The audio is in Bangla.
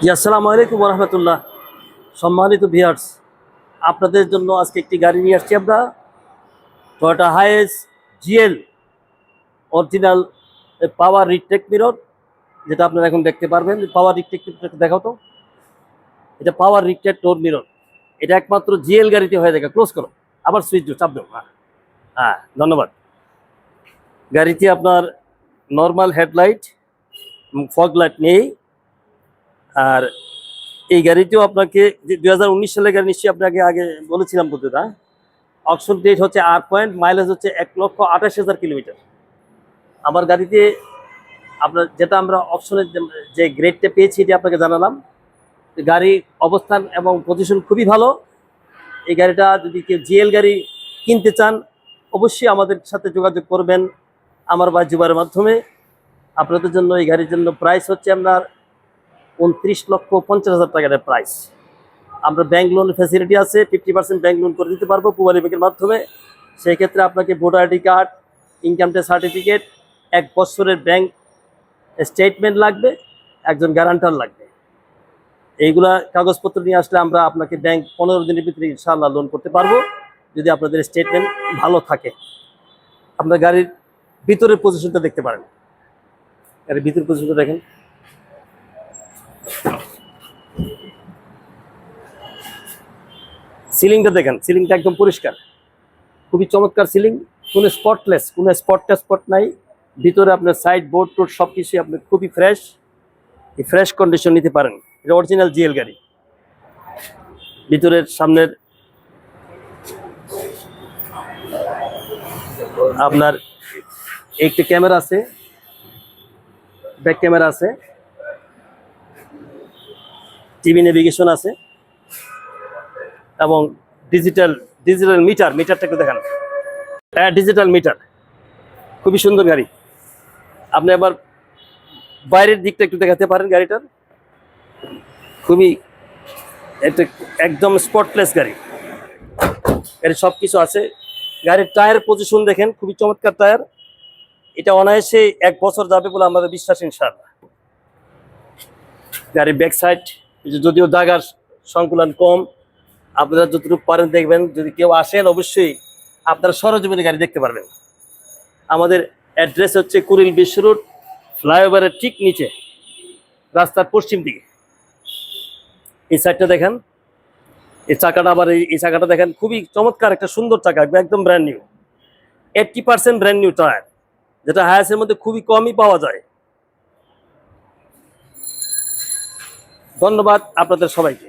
জি, আসসালামু আলাইকুম রহমতুল্লাহ। সম্মানিত ভিউয়ার্স, আপনাদের জন্য আজকে একটি গাড়ি নিয়ে আসছি আমরা, টয়োটা হাইএস জিএল অরিজিনাল পাওয়ার রিটেক মিরর, যেটা আপনারা এখন দেখতে পারবেন। পাওয়ার রিটেক দেখাও তো, এটা পাওয়ার রিটেক ডোর মিরর। এটা একমাত্র জিএল গাড়িতে হয়ে থাকে। ক্লোজ করো, আবার সুইচ চাপ দাও। হ্যাঁ হ্যাঁ, ধন্যবাদ। গাড়িতে আপনার নর্মাল হেডলাইট, ফগ লাইট নেই। আর এই গাড়িটিও আপনাকে 2019 সালের গাড়ি, নিশ্চয়ই আপনাকে আগে বলেছিলাম বন্ধুরা। অকশন ডেট হচ্ছে 8 পয়েন্ট, মাইলেজ হচ্ছে 1,28,000 কিলোমিটার। আমার গাড়িতে আপনার যেটা আমরা অপশনের যে গ্রেডটা পেয়েছি এটি আপনাকে জানালাম। গাড়ির অবস্থান এবং পজিশন খুবই ভালো। এই গাড়িটা যদি কেউ জিএল গাড়ি কিনতে চান, অবশ্যই আমাদের সাথে যোগাযোগ করবেন আমার বা জুবারের মাধ্যমে। আপনাদের জন্য এই গাড়ির জন্য প্রাইস হচ্ছে আপনার 29,50,000 টাকার প্রাইস। আমরা ব্যাংক লোন ফ্যাসিলিটি আছে, 50% ব্যাংক লোন করে দিতে পারবো পূবালী ব্যাংকের মাধ্যমে। সেই ক্ষেত্রে আপনাকে voter ID card, income tax certificate, 1 বছরের ব্যাংক স্টেটমেন্ট লাগবে, একজন গ্যারান্টার লাগবে। এইগুলা কাগজপত্র নিয়ে আসলে আমরা আপনাকে ব্যাংক 15 দিনের ভিতরে ইনশাআল্লাহ লোন করতে পারবো, যদি আপনাদের স্টেটমেন্ট ভালো থাকে। আপনার গাড়ির ভিতরের পজিশনটা দেখতে পারেন। গাড়ির ভিতরের পজিশনটা দেখেন। সিলিংটা দেখেন, সিলিংটা একদম পরিষ্কার, খুবই চমৎকার সিলিং। কোনো স্পটলেস, কোনো স্পট নাই। ভিতরে আপনার সাইড বোর্ড টোড সব কিছুই আপনার খুবই ফ্রেশ। এই ফ্রেশ কন্ডিশন নিতে পারেন। এটা অরিজিনাল জিএল গাড়ি। ভিতরের সামনের আপনার একটি ক্যামেরা আছে, ব্যাক ক্যামেরা আছে, টিভি নেভিগেশন আছে এবং ডিজিটাল মিটারটা একটু দেখান। হ্যাঁ, ডিজিটাল মিটার, খুবই সুন্দর গাড়ি। আপনি আবার বাইরের দিকটা একটু দেখাতে পারেন গাড়িটার। খুবই একটা একদম স্পটলেস গাড়ি। গাড়ির সব কিছু আছে। গাড়ির টায়ার পজিশন দেখেন, খুবই চমৎকার টায়ার। এটা অনায়াসে 1 বছর যাবে বলে আমাদের বিশ্বাস ইনশাআল্লাহ। গাড়ির ব্যাক সাইড যদিও জায়গার সংকুলন কম, আপনারা যতটুকু পারেন দেখবেন। যদি কেউ আসেন অবশ্যই আপনারা সরজমিনে গাড়ি দেখতে পারবেন। আমাদের অ্যাড্রেস হচ্ছে কুড়িল বিশ্ব রোড, ফ্লাইওভারের ঠিক নিচে, রাস্তার পশ্চিম দিকে। এই সাইডটা দেখেন, এই চাকাটা আবার এই চাকাটা দেখেন, খুবই চমৎকার একটা সুন্দর চাকা, একদম brand new. 80% brand new tyre, যেটা হায়াসের মধ্যে খুবই কমই পাওয়া যায়। ধন্যবাদ আপনাদের সবাইকে।